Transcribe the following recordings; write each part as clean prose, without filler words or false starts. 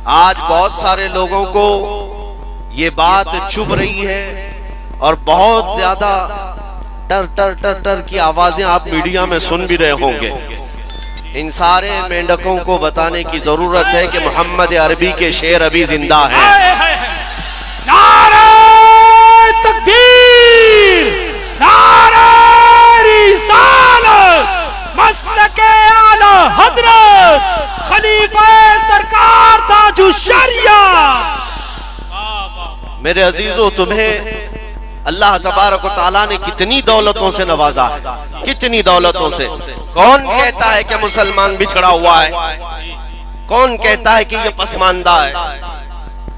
آج بہت سارے لوگوں کو یہ بات چبھ رہی ہے اور بہت زیادہ ٹر ٹر ٹر ٹر کی آوازیں آپ میڈیا میں سن بھی رہے ہوں گے۔ ان سارے مینڈکوں کو بتانے کی ضرورت ہے کہ محمد عربی کے شعر ابھی زندہ ہیں۔ نعرہ تکبیر، نعرہ رسالت، مسلک اعلی حضرت خلیفہ سرکار تاج الشریعہ۔ میرے عزیزو، تمہیں اللہ تبارک و تعالیٰ نے کتنی دولتوں سے نوازا ہے، کتنی دولتوں سے۔ کون کہتا ہے کہ مسلمان بچھڑا ہوا ہے؟ کون کہتا ہے کہ یہ پسماندہ ہے؟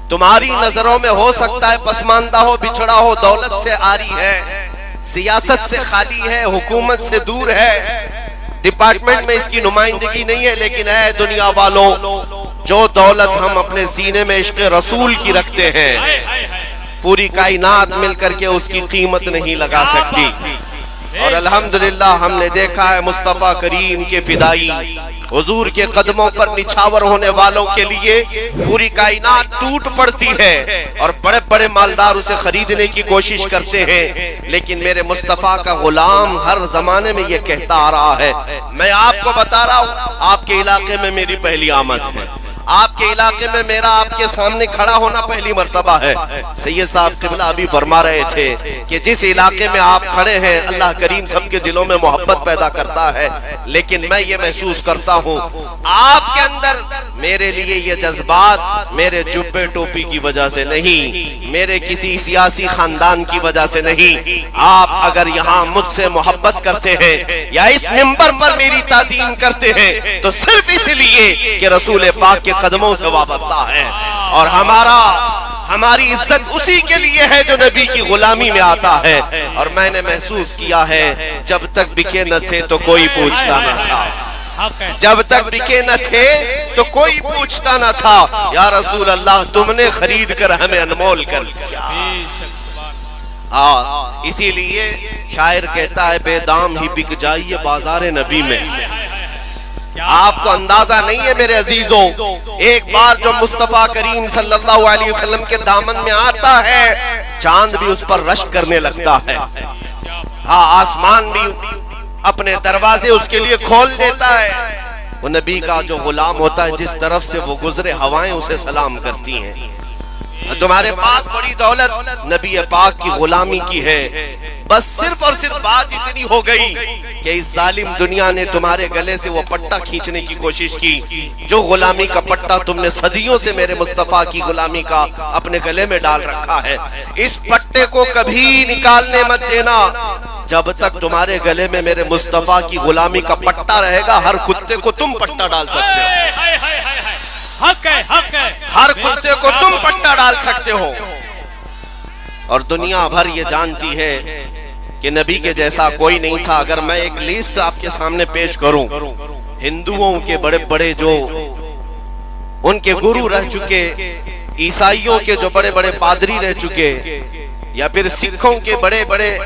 تمہاری نظروں میں ہو سکتا ہے پسماندہ ہو، بچھڑا ہو، دولت سے عاری ہے، سیاست سے خالی ہے، حکومت سے دور ہے، ڈپارٹمنٹ میں اس کی نمائندگی نہیں ہے، لیکن اے دنیا والوں، جو دولت ہم اپنے سینے میں عشق رسول کی رکھتے ہیں، پوری کائنات مل کر کے اس کی قیمت نہیں لگا سکتی۔ اور الحمدللہ ہم نے دیکھا ہے مصطفیٰ کریم کے فدائی حضور کے قدموں پر نچھاور ہونے والوں کے لیے پوری کائنات ٹوٹ پڑتی ہے، اور بڑے بڑے مالدار اسے خریدنے کی کوشش کرتے ہیں، لیکن میرے مصطفیٰ کا غلام ہر زمانے میں یہ کہتا آ رہا ہے۔ میں آپ کو بتا رہا ہوں، آپ کے علاقے میں میری پہلی آمد ہے، آپ کے علاقے میں میرا آپ کے سامنے کھڑا ہونا پہلی مرتبہ ہے۔ سید صاحب قبلہ ابھی فرما رہے تھے کہ جس علاقے میں آپ کھڑے ہیں اللہ کریم سب کے دلوں میں محبت پیدا کرتا ہے، لیکن میں یہ محسوس کرتا ہوں آپ کے اندر میرے لیے یہ جذبات میرے جبے ٹوپی کی وجہ سے نہیں، میرے کسی سیاسی خاندان کی وجہ سے نہیں۔ آپ اگر یہاں مجھ سے محبت کرتے ہیں یا اس منبر پر میری تعظیم کرتے ہیں تو صرف اس لیے کہ رسول پاک کے قدموں سے وابستہ ہے، اور ہماری عزت اسی کے لیے ہے جو نبی کی غلامی میں آتا ہے۔ اور میں نے محسوس کیا ہے جب تک بکے نہ تھے تو کوئی پوچھتا نہ تھا، جب تک بکے نہ تھے تو کوئی پوچھتا نہ تھا، یا رسول اللہ تم نے خرید کر ہمیں انمول کر دیا۔ اسی لیے شاعر کہتا ہے بے دام ہی بک جائیے بازار نبی میں۔ آپ کو اندازہ نہیں ہے میرے عزیزوں، ایک بار جو مصطفیٰ کریم صلی اللہ علیہ وسلم کے دامن میں آتا ہے چاند بھی اس پر رشک کرنے لگتا ہے، آسمان بھی اپنے دروازے اس کے لیے کھول دیتا ہے۔ وہ نبی کا جو غلام ہوتا ہے جس طرف سے وہ گزرے ہوائیں اسے سلام کرتی ہیں۔ تمہارے پاس بڑی دولت نبی پاک کی غلامی کی ہے، بس صرف اور صرف بات اتنی ہو گئی کہ اس ظالم دنیا نے تمہارے گلے سے وہ پٹا کھینچنے کی کوشش کی، جو غلامی کا پٹا تم نے صدیوں سے میرے مصطفیٰ کی غلامی کا اپنے گلے میں ڈال رکھا ہے۔ اس پٹے کو کبھی نکالنے مت دینا، جب تک تمہارے گلے میں میرے مصطفیٰ کی غلامی کا پٹا رہے گا ہر کتے کو تم پٹا ڈال سکتے ہو، ہر کتے کو تم پٹا ڈال سکتے ہو۔ اور دنیا بھر یہ جانتی ہے کہ نبی کے جیسا کوئی نہیں تھا۔ اگر میں ایک لیسٹ آپ کے سامنے پیش کروں ہندوؤں کے بڑے بڑے جو ان کے گرو رہ چکے، عیسائیوں کے جو بڑے بڑے پادری رہ چکے، یا پھر سکھوں کے بڑے بڑے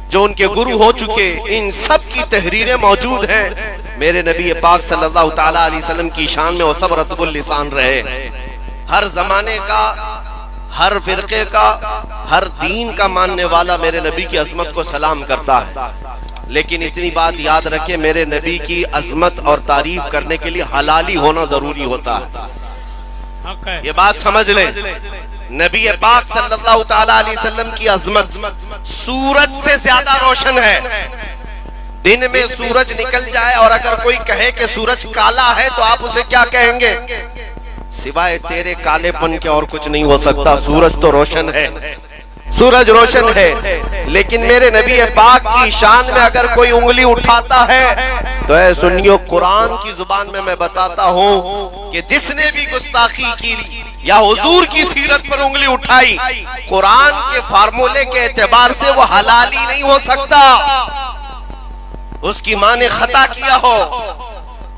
جو ان کے گرو ہو چکے، ان سب کی تحریریں موجود ہیں۔ میرے نبی پاک صلی اللہ تعالیٰ علیہ وسلم کی شان میں وہ سب رطب اللسان رہے، ہر زمانے کا، ہر فرقے کا، ہر دین کا ماننے والا میرے نبی کی عظمت کو سلام کرتا ہے۔ لیکن اتنی بات یاد رکھیں، میرے نبی کی عظمت اور تعریف کرنے کے لیے حلالی ہونا ضروری ہوتا ہے، یہ بات سمجھ لیں۔ نبی پاک صلی اللہ تعالیٰ علیہ وسلم کی عظمت سورج سے زیادہ روشن ہے۔ دن میں سورج نکل جائے اور اگر کوئی کہے کہ سورج کالا ہے تو آپ اسے کیا کہیں گے؟ سوائے تیرے کالے پن کے اور کچھ نہیں ہو سکتا، سورج تو روشن ہے، سورج روشن ہے۔ لیکن میرے نبی پاک کی شان میں اگر کوئی انگلی اٹھاتا ہے تو اے سنیو، قرآن کی زبان میں بتاتا ہوں کہ جس نے بھی گستاخی کی یا حضور کی سیرت پر انگلی اٹھائی، قرآن کے فارمولے کے اعتبار سے وہ حلالی نہیں ہو سکتا، اس کی ماں نے خطا کیا ہو۔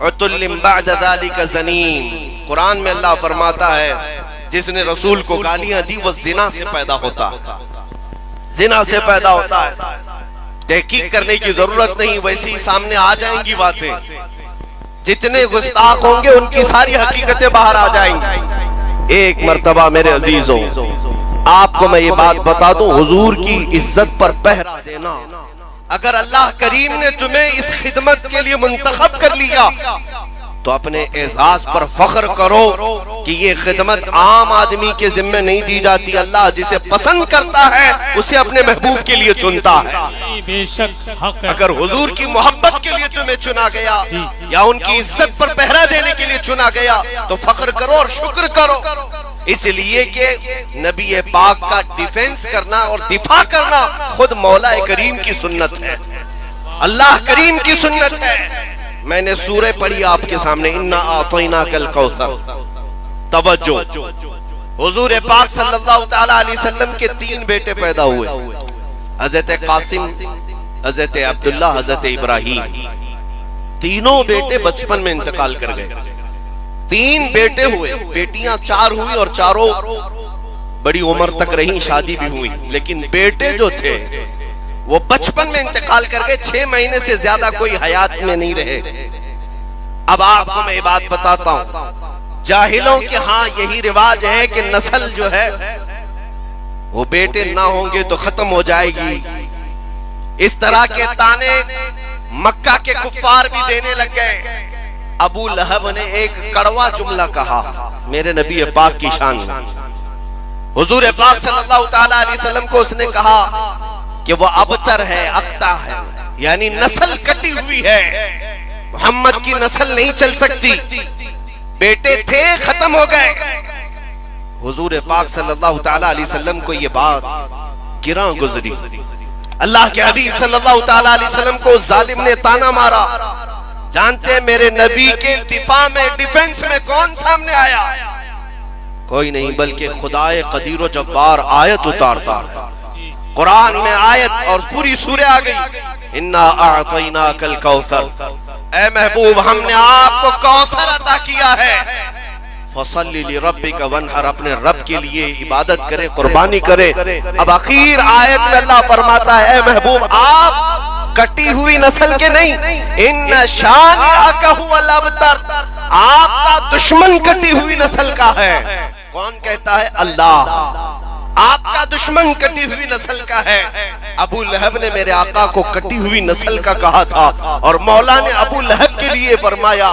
عُتُلٍ بَعْدَ ذَلِكَ زَنِيمٌ، قرآن میں اللہ فرماتا ہے جس نے رسول کو گالیاں دی وہ زنا سے پیدا ہوتا ہے، زنا سے پیدا ہوتا ہے۔ تحقیق کرنے کی ضرورت نہیں، ویسے ہی سامنے آ جائیں گی باتیں۔ جتنے گستاخ ہوں گے ان کی ساری حقیقتیں باہر آ جائیں گی۔ ایک مرتبہ میرے عزیزوں آپ کو میں یہ بات بتا دوں، حضور کی عزت پر پہرا دینا، اگر اللہ کریم نے تمہیں اس خدمت کے لیے منتخب کر لیا تو اپنے اعزاز پر فخر کرو کہ یہ خدمت عام آدمی کے ذمہ نہیں دی جاتی، اللہ جسے پسند کرتا ہے اسے اپنے محبوب کے لیے چنتا ہے۔ بے شک حق ہے۔ اگر حضور کی محبت کے لیے تمہیں چنا گیا یا ان کی عزت پر پہرا دینے کے لیے چنا گیا تو فخر کرو اور شکر کرو، اس لیے کہ نبی پاک کا ڈیفنس کرنا اور دفاع کرنا خود مولا کریم کی سنت ہے، اللہ کریم کی سنت ہے۔ میں نے سورہ پڑھی آپ کے سامنے، انا اعطیناک الکوثر۔ توجہ، حضور پاک صلی اللہ تعالی علیہ وسلم کے 3 بیٹے پیدا ہوئے، حضرت قاسم، حضرت عبداللہ، حضرت ابراہیم۔ تینوں بیٹے بچپن میں انتقال کر گئے۔ 3 بیٹے ہوئے، بیٹیاں 4 ہوئی اور چاروں بڑی عمر تک رہیں، شادی بھی ہوئی، لیکن بیٹے جو تھے وہ بچپن میں انتقال کر گئے، 6 مہینے سے زیادہ کوئی حیات میں نہیں رہے۔ اب آپ کو میں یہ بات بتاتا ہوں، جاہلوں کے ہاں یہی رواج ہے کہ نسل جو ہے وہ بیٹے نہ ہوں گے تو ختم ہو جائے گی۔ اس طرح کے تانے مکہ کے کفار بھی دینے لگ گئے۔ ابو لہب نے ایک کڑوا جملہ کہا میرے نبی پاک کی شان میں، حضور پاک صلی اللہ تعالی علیہ وسلم کو اس نے کہا کہ وہ ابتر ہے، اقتا ہے، یعنی نسل کٹی ہوئی ہے، محمد کی نسل نہیں چل سکتی، بیٹے تھے ختم ہو گئے۔ حضور پاک صلی اللہ تعالی علیہ وسلم کو یہ بات گراں گزری۔ اللہ کے حبیب صلی اللہ تعالی علیہ وسلم کو ظالم نے تانا مارا۔ جانتے ہیں میرے نبی کے دفاع میں، ڈیفنس میں کون سامنے آیا؟ کوئی نہیں بلکہ خدائے قدیر و جبار آیت اتارتا ہے۔ قرآن میں آیت اور پوری سورہ آ گئی، انا اعطیناک الکوثر، اے محبوب ہم نے آپ کو کوثر عطا کیا ہے، فصلی لربک وانحر، اپنے رب کے لیے عبادت کرے، قربانی کرے۔ اب آخر آیت میں اللہ فرماتا ہے اے محبوب آپ کٹی ہوئی نسل کے نہیں، ان شانئک ھو الابتر، آپ کا دشمن کٹی ہوئی نسل کا ہے۔ کون کہتا ہے؟ اللہ۔ آپ کا دشمن کٹی ہوئی نسل کا ہے۔ ابو لہب نے میرے آقا کو کٹی ہوئی نسل کا کہا تھا، اور مولا نے ابو لہب کے لیے فرمایا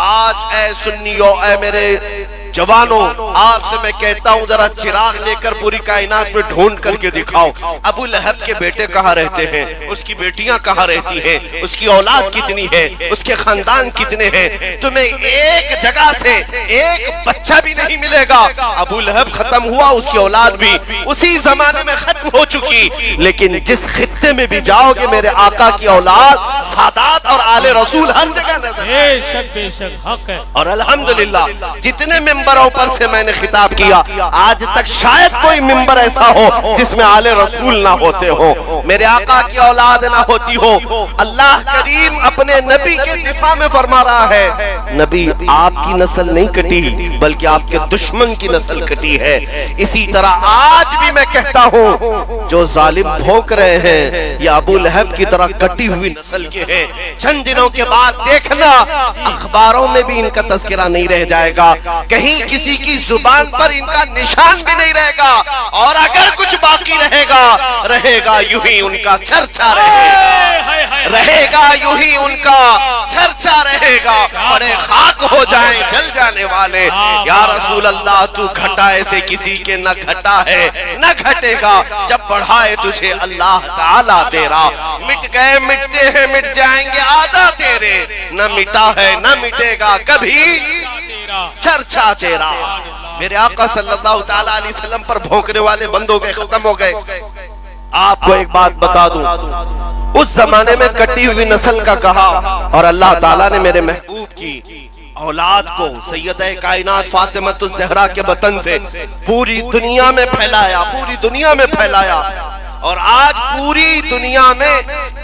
آج اے سنیو، اے میرے جوانوں، آپ سے میں کہتا ہوں ذرا چراغ لے کر پوری کائنات میں ڈھونڈ کر کے دکھاؤ ابو لہب کے بیٹے کہاں رہتے ہیں، اس کی بیٹیاں کہاں رہتی ہیں، اس کی اولاد کتنی ہے، اس کے خاندان کتنے ہیں۔ تمہیں ایک جگہ سے ایک بچہ بھی نہیں ملے گا۔ ابو لہب ختم ہوا، اس کی اولاد بھی اسی زمانے میں ختم ہو چکی، لیکن جس خطے میں بھی جاؤ گے میرے آقا کی اولاد، سادات اور آل رسول ہر جگہ نظر۔ بے شک بے شک حق ہے۔ اور الحمدللہ جتنے ممبروں پر سے میں نے خطاب کیا، آج تک شاید کوئی ممبر ایسا ہو جس میں آل رسول نہ ہوتے ہو، میرے آقا کی اولاد نہ ہوتی ہو۔ اللہ کریم اپنے نبی کے دفاع میں فرما رہا ہے نبی آپ کی نسل نہیں کٹی بلکہ آپ کے دشمن کی نسل کٹی ہے۔ اسی طرح آج بھی میں کہتا ہوں جو ظالم بھونک رہے ہیں یہ ابو لہب کی طرح کٹی ہوئی نسل کے ہیں۔ چند دنوں کے بعد دیکھنا اخباروں میں بھی ان کا تذکرہ نہیں رہ جائے گا، کہیں کسی کی زبان پر ان کا نشان بھی نہیں رہے گا، اور اگر کچھ باقی رہے گا یوں ہی ان کا چرچا رہے گا یوں ہی ان کا چرچا رہے گا، بڑے خاک ہو جائیں جل جانے والے۔ یا رسول اللہ تو گھٹا ایسے کسی کے نہ گھٹا ہے نہ گھٹے گا، جب بڑھائے تجھے اللہ تعالیٰ تیرا، مٹ گئے مٹتے ہیں مٹ جائیں گے آدھا تیرے، نہ مٹا ہے نہ مٹے گا کبھی چرچا تیرا۔ میرے آقا صلی اللہ تعالیٰ علیہ وسلم پر بھونکنے والے بند ہو گئے، ختم ہو گئے۔ آپ کو ایک بات بتا دوں، اس زمانے میں کٹی ہوئی نسل کا کہا، اور اللہ تعالیٰ نے میرے محبوب کی اولاد کو سیدہ کائنات فاطمہ الزہرا کے بطن سے پوری دنیا میں پھیلایا، پوری دنیا میں پھیلایا۔ اور آج پوری دنیا میں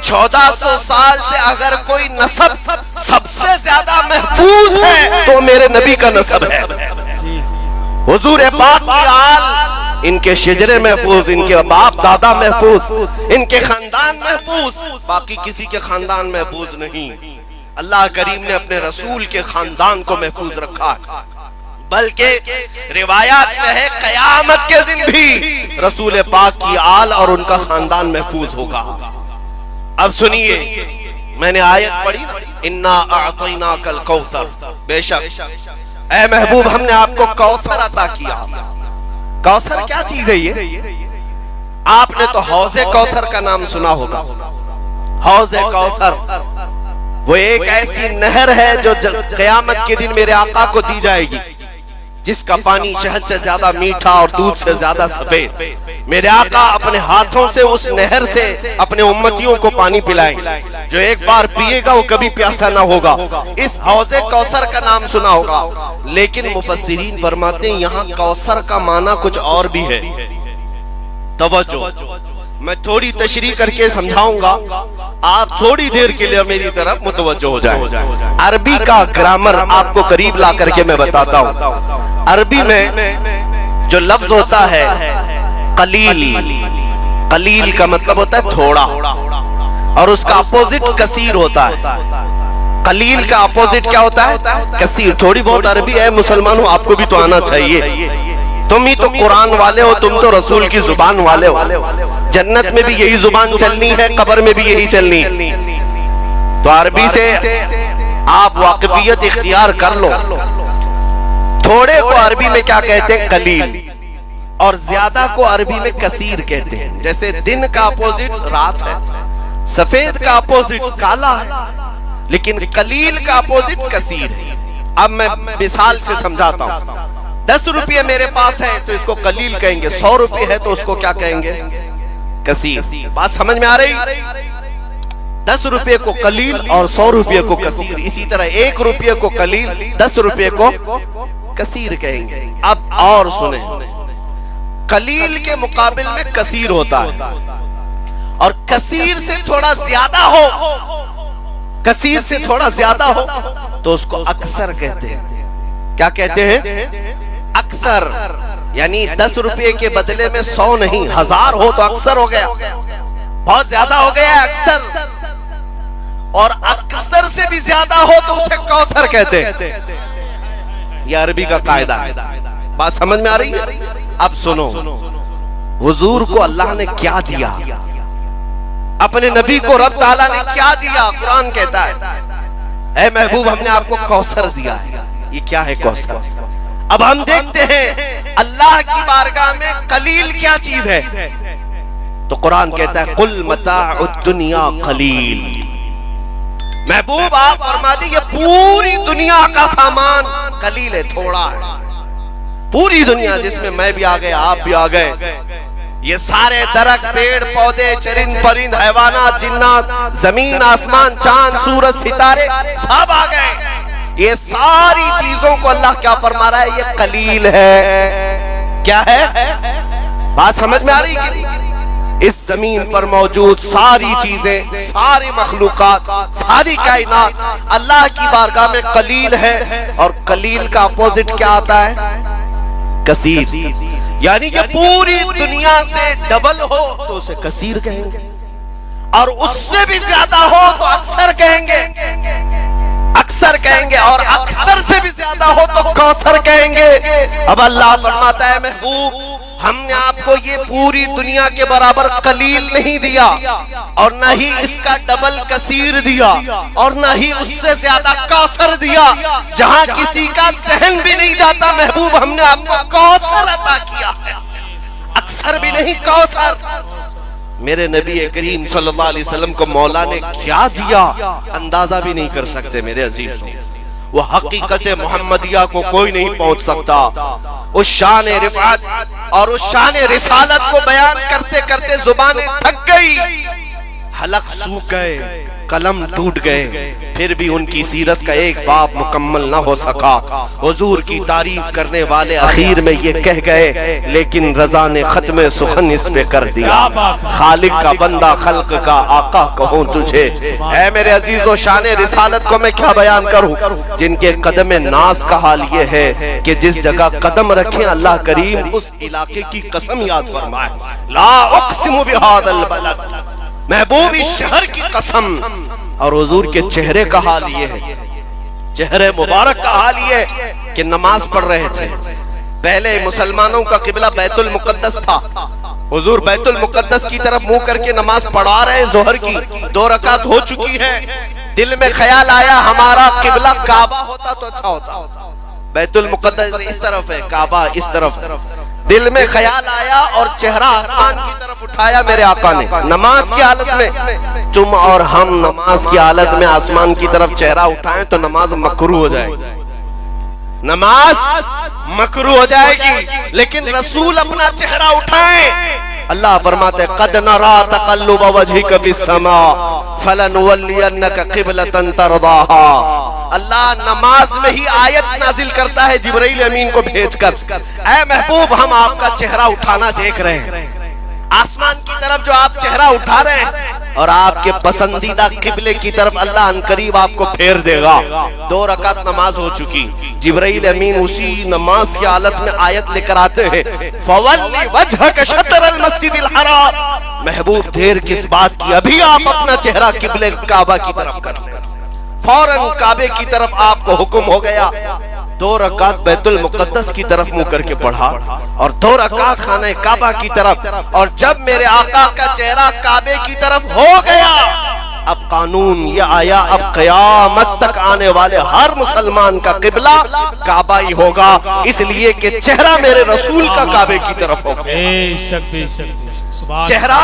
1400 سال سے اگر کوئی نسب سب سے زیادہ محفوظ ہے تو میرے نبی کا نسب ہے۔ حضور پاک کی آل، ان کے شجرے محفوظ، ان کے باپ دادا محفوظ، ان کے خاندان محفوظ، باقی کسی کے خاندان محفوظ نہیں۔ اللہ کریم نے اپنے رسول کے خاندان کو محفوظ رکھا ہے، بلکہ روایات میں ہے قیامت کے دن بھی رسول پاک کی آل اور ان کا خاندان محفوظ ہوگا۔ اب سنیے، میں نے آیت پڑھی، انا اعطیناک الکوثر، بے شک اے محبوب ہم نے آپ کو کوثر عطا کیا۔ کوثر کیا چیز ہے یہ؟ آپ نے تو حوض کوثر کا نام سنا ہوگا۔ حوض کوثر وہ ایک ایسی نہر ہے جو قیامت کے دن میرے آقا کو دی جائے گی، جس کا پانی شہد سے زیادہ میٹھا اور دودھ سے زیادہ سفید۔ میرے آقا اپنے ہاتھوں سے اس نہر سے اپنے امتیوں کو پانی پلائیں، جو ایک بار پیے گا وہ کبھی پیاسا نہ ہوگا۔ اس حوض کوثر کا نام سنا ہوگا، لیکن مفسرین فرماتے ہیں یہاں کوثر کا معنی کچھ اور بھی ہے۔ توجہ، میں تھوڑی تشریح کر کے سمجھاؤں گا، آپ تھوڑی دیر کے لیے میری طرف متوجہ ہو جائیں۔ عربی کا گرامر آپ کو قریب لا کر کے میں بتاتا ہوں۔ عربی میں جو لفظ ہوتا ہے قلیل، قلیل کا مطلب ہوتا ہے تھوڑا، اور اس کا اپوزٹ کثیر ہوتا ہے۔ قلیل کا اپوزٹ کیا ہوتا ہے؟ کثیر۔ تھوڑی بہت عربی ہے مسلمانوں، آپ کو بھی تو آنا چاہیے، تم ہی تو قرآن والے ہو، تم تو رسول کی زبان والے ہو۔ جنت میں بھی یہی زبان چلنی ہے، قبر میں بھی یہی چلنی ہے، تو عربی سے آپ واقفیت اختیار کر لو۔ تھوڑے کو عربی میں کیا کہتے ہیں؟ قلیل، اور زیادہ کو عربی میں کثیر کہتے ہیں۔ جیسے دن کا اپوزٹ رات ہے، سفید کا اپوزٹ کالا ہے، لیکن قلیل کا اپوزٹ کثیر ہے۔ اب میں مثال سے سمجھاتا ہوں۔ 10 روپے میرے پاس ہے تو اس کو قلیل کہیں گے، 100 روپے ہے تو اس کو کیا کہیں گے؟ کثیر۔ بات سمجھ میں آ رہی؟ 10 روپے کو قلیل اور 100 روپے کو کثیر۔ اسی طرح 1 روپے کو قلیل، 10 روپے کو کثیر کہیں گے۔ اب اور سنیں، قلیل کے مقابل میں کثیر ہوتا ہے، اور کثیر سے تھوڑا زیادہ ہو، کثیر سے تھوڑا زیادہ ہو تو اس کو اکثر کہتے ہیں۔ کیا کہتے ہیں؟ اکثر، یعنی 10 روپے کے بدلے میں 100 نہیں 1000 ہو تو اکثر ہو گیا، بہت زیادہ ہو گیا اکثر، اور اکثر سے بھی زیادہ ہو تو اسے کوثر کہتے ہیں۔ یہ عربی کا قاعدہ ہے۔ بات سمجھ میں آ رہی ہے؟ اب سنو، حضور کو اللہ نے کیا دیا، اپنے نبی کو رب تعالیٰ نے کیا دیا؟ قرآن کہتا ہے اے محبوب ہم نے آپ کو کوثر دیا ہے۔ یہ کیا ہے کوثر؟ اب ہم دیکھتے ہیں اللہ کی بارگاہ میں قلیل کیا چیز ہے، تو قرآن کہتا ہے قل متاع الدنیا قلیل۔ محبوب آپ فرما دیجئے پوری دنیا کا سامان قلیل ہے، تھوڑا ہے۔ پوری دنیا جس میں میں بھی آ گئے، آپ بھی آ گئے، یہ سارے درخت، پیڑ پودے، چرند پرند، حیوانات، جنات، زمین آسمان، چاند سورج ستارے سب آ گئے۔ یہ ساری چیزوں کو اللہ کیا فرما رہا ہے؟ یہ قلیل ہے۔ کیا ہے؟ بات سمجھ میں آ رہی ہے؟ اس زمین پر موجود ساری چیزیں، ساری مخلوقات، ساری کائنات اللہ کی بارگاہ میں قلیل ہے، اور قلیل کا اپوزٹ کیا آتا ہے؟ کثیر۔ یعنی کہ پوری دنیا سے ڈبل ہو تو اسے کثیر کہیں گے، اور اس سے بھی زیادہ ہو تو اکثر کہیں گے، اکثر کہیں گے، اور اکثر سے بھی زیادہ ہو تو کوثر کہیں گے۔ اب اللہ فرماتا ہے محبوب ہم نے آپ کو یہ پوری دنیا کے برابر قلیل نہیں دیا، اور نہ ہی اس کا ڈبل کثیر دیا، اور نہ ہی اس سے زیادہ کوثر دیا۔ جہاں کسی کا ذہن بھی نہیں جاتا محبوب ہم نے آپ کو کوثر عطا کیا ہے، اکثر بھی نہیں کوثر۔ میرے نبی کریم صلی اللہ علیہ وسلم کو مولا نے کیا دیا اندازہ بھی نہیں کر سکتے میرے عزیزوں۔ وہ حقیقت محمدیہ کو کوئی نہیں پہنچ سکتا۔ اس شان رفعت اور اس شان رسالت کو بیان کرتے کرتے زبانیں تھک گئی، حلق سوکھ گئے، قلم ٹوٹ گئے، پھر بھی ان کی سیرت کا ایک باب مکمل نہ ہو سکا۔ حضور کی تعریف کرنے والے اخیر میں یہ کہہ گئے لیکن رضا نے ختم سخن اس پہ کر دیا، خالق کا بندہ خلق کا آقا کہوں تجھے۔ اے میرے عزیزو شان رسالت کو میں کیا بیان کروں، جن کے قدم ناز کا حال یہ ہے کہ جس جگہ قدم رکھیں اللہ کریم اس علاقے کی قسم یاد فرمائے، لا اقسم بہذا البلد، محبوب اس شہر کی قسم، اور حضور کے چہرے کا حال یہ ہے، چہرے مبارک کا حال یہ ہے کہ نماز پڑھ رہے تھے. پہلے مسلمانوں کا قبلہ بیت المقدس تھا، حضور بیت المقدس کی طرف منہ کر کے نماز پڑھا رہے، ظہر کی 2 رکعت ہو چکی ہے. دل میں خیال آیا ہمارا قبلہ کعبہ ہوتا تو اچھا ہوتا. بیت المقدس اس طرف ہے، کعبہ اس طرف. دل میں خیال آیا اور چہرہ آسمان کی طرف اٹھایا میرے آقا نے نماز کی حالت میں. تم اور ہم نماز کی حالت میں آسمان کی طرف چہرہ اٹھائیں تو نماز مکروہ ہو جائے گی، نماز مکروہ ہو جائے گی. لیکن رسول اپنا چہرہ اٹھائیں، اللہ فرماتے ہیں قد نرا تقلب وجهك في السماء فلنولينك قبلة ترضاها. اللہ نماز میں ہی آیت نازل کرتا ہے جبرائیل امین کو بھیج کر، اے محبوب ہم آپ کا چہرہ اٹھانا دیکھ رہے ہیں. آسمان کی طرف جو آپ چہرہ اٹھا رہے ہیں اور آپ کے پسندیدہ قبلے کی طرف اللہ ان قریب آپ کو پھیر دے گا. 2 رکعت نماز ہو چکی، جبرائیل امین اسی نماز کی حالت میں آیت لے کر آتے ہیں فَوَلِّ وَجْهَكَ شَطْرَ الْمَسْجِدِ الْحَرَامِ. محبوب دیر کس بات کی، ابھی آپ اپنا چہرہ قبلے کعبہ کی طرف کر لیں. فوراً کعبے کی طرف آپ کو حکم ہو گیا. 2 رکعت بیت المقدس کی طرف منہ کر کے پڑھا اور 2 رکعت خانہ کعبہ کی طرف. اور جب میرے آقا کا چہرہ کعبے کی طرف ہو گیا، اب قانون یہ آیا اب قیامت تک آنے والے ہر مسلمان کا قبلہ کعبہ ہی ہوگا، اس لیے کہ چہرہ میرے رسول کا کعبے کی طرف ہوگا. بے شک بے شک چہرہ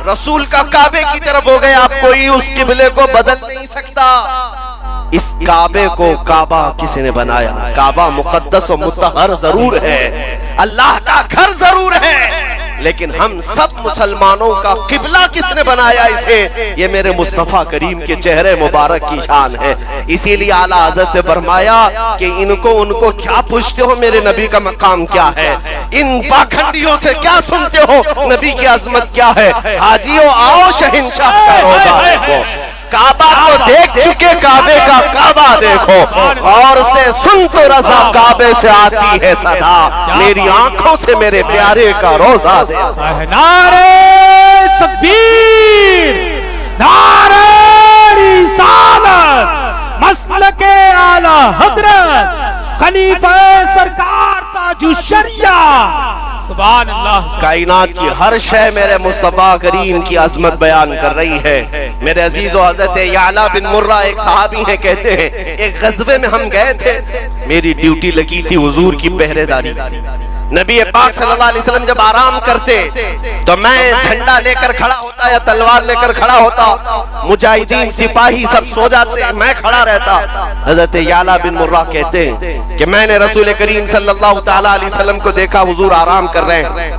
رسول کا کعبے کی طرف ہو گیا. اب کوئی اس قبلے کو بدل نہیں سکتا. اس کعبے کو کعبہ کس نے بنایا؟ کعبہ مقدس و مطہر ضرور ہے، اللہ کا گھر ضرور ہے، لیکن ہم سب مسلمانوں کا قبلہ کس نے بنایا اسے؟ یہ میرے مصطفیٰ کریم کے چہرے مبارک کی شان ہے. اسی لیے اعلیٰ حضرت نے فرمایا کہ ان کو کیا پوچھتے ہو، میرے نبی کا مقام کیا ہے؟ ان پاکھنڈیوں سے کیا سنتے ہو، نبی کی عظمت کیا ہے؟ حاجیوں آؤ شہنشاہ کا روضہ دیکھو. کعبہ کو دیکھ چکے، کعبے کا کعبہ دیکھو. اور سے سن تو رضا کعبے سے آتی ہے صدا، میری آنکھوں سے میرے پیارے کا روضہ دیکھو. نعرہ تکبیر، نعرہ رسالت، مسلک اعلی حضرت خلیفہ سرکار تاج الشریعہ. سبحان اللہ. کائنات کی ہر شے میرے مصطفیٰ کریم کی عظمت بیان کر رہی ہے. میرے عزیز و حضرت یعلا بن مرہ ایک صحابی ہیں، کہتے ہیں ایک غزوے میں ہم گئے تھے، میری ڈیوٹی لگی تھی حضور کی پہرے داری. نبی پاک صلی اللہ علیہ وسلم جب آرام کرتے تو میں جھنڈا لے کر کھڑا ہوتا یا تلوار لے کر کھڑا ہوتا، مجاہدین سپاہی سب سو جاتے، میں کھڑا رہتا. حضرت یعلا بن مرہ کہتے ہیں کہ میں نے رسول کریم صلی اللہ تعالی علیہ وسلم کو دیکھا، حضور آرام کر رہے ہیں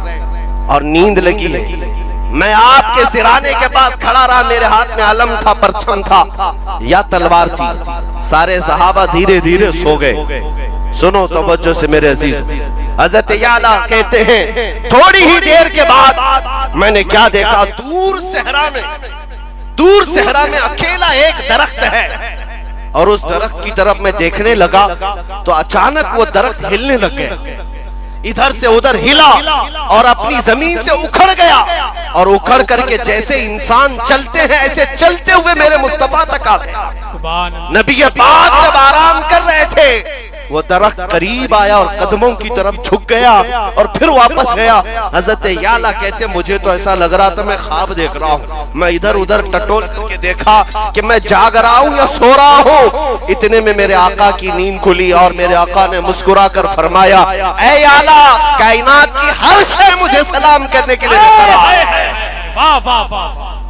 اور نیند لگی ہے. میں آپ کے سرانے کے پاس کھڑا رہا، میرے ہاتھ میں علم تھا، پرچم تھا یا تلوار تھی. سارے صحابہ دھیرے دھیرے سو گئے. سنو توجہ سے میرے عزیز. حضرت یعلا کہتے ہیں تھوڑی ہی دیر کے بعد میں نے کیا دیکھا، دور صحرا میں اکیلا ایک درخت ہے اور اس درخت کی طرف میں دیکھنے لگا تو اچانک وہ درخت ہلنے لگ گیا، ادھر سے ادھر ہلا اور اپنی زمین سے اکھڑ گیا اور اکھڑ کر کے جیسے انسان چلتے ہیں ایسے چلتے ہوئے میرے مصطفیٰ تک آ گیا. نبی پاک جب آرام کر رہے تھے وہ درخت قریب آیا اور قدموں کی طرف جھک گیا اور پھر واپس گیا. حضرت یعلا کہتے مجھے تو ایسا لگ رہا تھا میں خواب دیکھ رہا ہوں. میں ادھر ادھر ٹٹول کر کے دیکھا کہ میں جاگ رہا ہوں یا سو رہا ہوں. اتنے میں میرے آقا کی نیند کھلی اور میرے آقا نے مسکرا کر فرمایا اے یعلا، کائنات کی ہر شے مجھے سلام کرنے کے لیے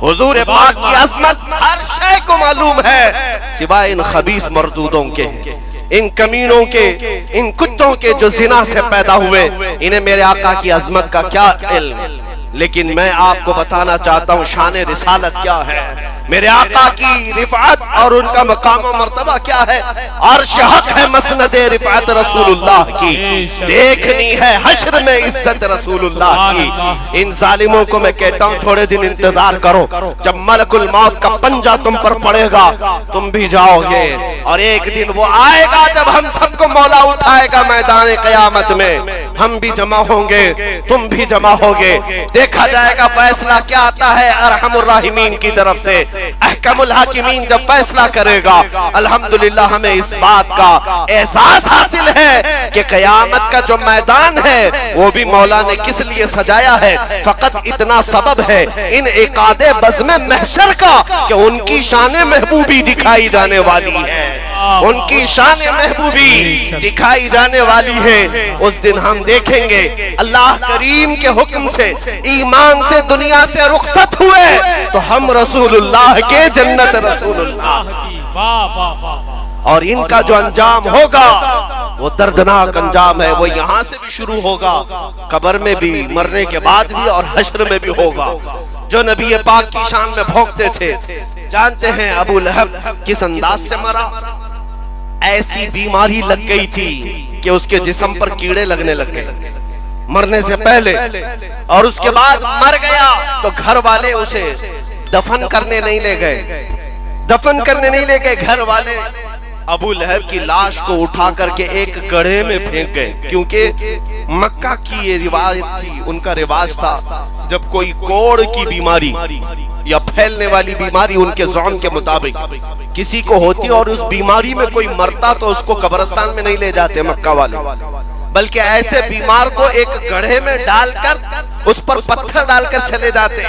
حضور پاک کی عظمت ہر شے کو معلوم ہے سوائے ان خبیث مردودوں کے، ان کمینوں کے، ان کتوں کے جو زنا سے پیدا ہوئے. انہیں میرے آقا کی عظمت کا کیا علم. لیکن میں آپ کو بتانا چاہتا ہوں شان رسالت کیا ہے، میرے آقا کی رفعت اور ان کا مقام و مرتبہ کیا ہے. عرش حق ہے مسند رفعت رسول اللہ کی، دیکھنی ہے حشر میں عزت رسول اللہ کی. ان ظالموں کو میں کہتا ہوں تھوڑے دن انتظار کرو، جب ملک الموت کا پنجہ تم پر پڑے گا تم بھی جاؤ گے اور ایک دن وہ آئے گا جب ہم سب کو مولا اٹھائے گا میدان قیامت میں. ہم بھی جمع ہوں گے، تم بھی جمع ہوگے، دیکھا جائے گا فیصلہ کیا آتا ہے ارحم الراحمین کی طرف سے۔ احکم الحاکمین جب فیصلہ کرے گا، الحمدللہ ہمیں اس بات کا احساس حاصل ہے کہ قیامت کا جو میدان ہے وہ بھی مولا نے کس لیے سجایا ہے، فقط اتنا سبب ہے ان عقاد بزم محشر کا کہ ان کی شان محبوبی دکھائی جانے والی ہے، ان کی شان محبوبی دکھائی جانے والی ہے۔ اس دن ہم دیکھیں گے اللہ کریم کے حکم سے ایمان سے دنیا سے رخصت ہوئے تو ہم رسول اللہ کے جنت رسول اللہ، اور ان کا جو انجام ہوگا وہ دردناک انجام ہے، وہ یہاں سے بھی شروع ہوگا، قبر میں بھی، مرنے کے بعد بھی، اور حشر میں بھی ہوگا۔ جو نبی پاک کی شان میں بھونکتے تھے، جانتے ہیں ابو لہب کس انداز سے مرا؟ ایسی بیماری لگ گئی تھی کہ اس کے جسم پر کیڑے لگنے لگ گئے مرنے سے پہلے، اور اس کے بعد مر گیا تو گھر والے اسے دفن کرنے نہیں لے گئے، دفن کرنے نہیں لے گئے گھر والے ابو لہب کی لاش کو اٹھا کر کے ایک گڑھے میں پھینک گئے، کیونکہ مکہ کی یہ روایت تھی، ان کا رواج تھا جب کوئی کوڑ کی بیماری یا پھیلنے والی بیماری ان کے زعم کے مطابق کسی کو ہوتی اور اس بیماری میں کوئی مرتا تو اس کو قبرستان میں نہیں لے جاتے مکہ والے، بلکہ ایسے بیمار کو ایک گڑھے میں ڈال کر اس پر پتھر ڈال کر چلے جاتے۔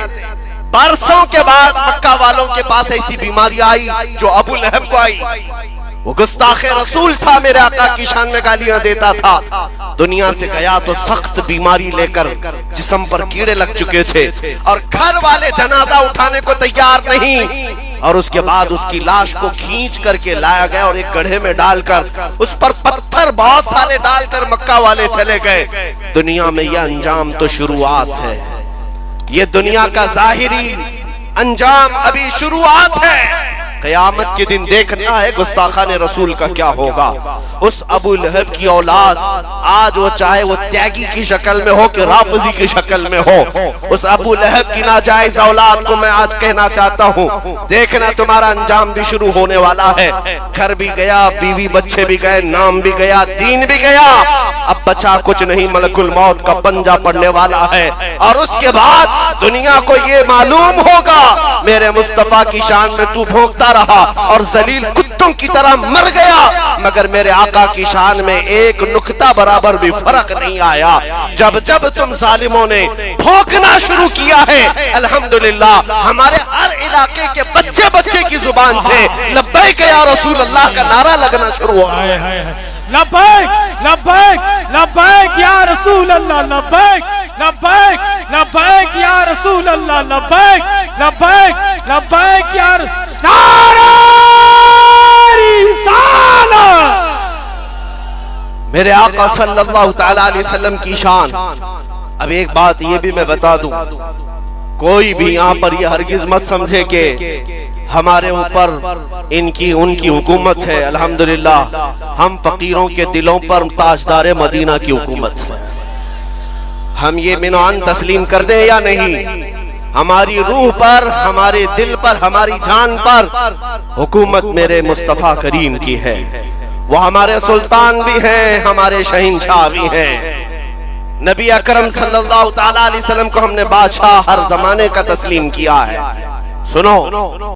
برسوں کے بعد مکہ والوں کے پاس ایسی بیماری آئی جو ابو لہب کو آئی، وہ گستاخ رسول تھا، میرے آقا کی شان میں گالیاں دیتا تھا، دنیا سے گیا تو سخت بیماری لے کر جسم پر کیڑے لگ چکے تھے، اور گھر والے جنازہ اٹھانے کو تیار نہیں، اور اس کے بعد اس کی لاش کو کھینچ کر کے لایا گیا اور ایک گڑھے میں ڈال کر اس پر پتھر بہت سارے ڈال کر مکہ والے چلے گئے۔ دنیا میں یہ انجام تو شروعات ہے، یہ دنیا کا ظاہری انجام ابھی شروعات ہے، قیامت کے دن دیکھنا ہے گستاخان رسول کا کیا ہوگا۔ اس ابو لہب کی اولاد آج وہ چاہے وہ تیاگی کی شکل میں ہو کہ رافضی کی شکل میں ہو، اس ابو لہب کی ناجائز اولاد کو میں آج کہنا چاہتا ہوں، دیکھنا تمہارا انجام بھی شروع ہونے والا ہے۔ گھر بھی گیا، بیوی بچے بھی گئے، نام بھی گیا، دین بھی گیا، اب بچا کچھ نہیں، ملک الموت کا پنجہ پڑنے والا ہے، اور اس کے بعد دنیا کو یہ معلوم ہوگا میرے مصطفیٰ کی شان میں تو بھونکتا رہا اور ذلیل کتوں کی طرح مر گیا، مگر میرے آقا کی شان میں ایک نقطہ برابر بھی فرق نہیں آیا۔ جب جب تم ظالموں نے بھونکنا شروع کیا ہے، الحمدللہ ہمارے ہر علاقے کے بچے بچے کی زبان سے لبیک یا رسول اللہ کا نعرہ لگنا شروع ہوا۔ لبیک لبیک لبیک یا رسول اللہ، لبیک لبیک لبیک یا رسول اللہ، لبیک لبیک لبیک یا نعرہ رسالت۔ میرے آقا صلی اللہ تعالی علیہ وسلم کی شان۔ اب ایک بات یہ بھی میں بتا دوں، کوئی بھی یہاں پر یہ ہرگز مت سمجھے کہ ہمارے اوپر ان کی حکومت ہے، الحمدللہ ہم فقیروں کے دلوں پر تاجدار مدینہ کی حکومت ہے، ہم یہ منعان تسلیم کر دیں یا نہیں، ہماری روح پر، ہمارے دل پر، ہماری جان پر حکومت میرے مصطفیٰ کریم کی ہے، وہ ہمارے سلطان بھی ہیں، ہمارے شہنشاہ بھی ہیں۔ نبی اکرم صلی اللہ تعالی علیہ وسلم کو ہم نے بادشاہ ہر زمانے کا تسلیم کیا ہے۔ سنو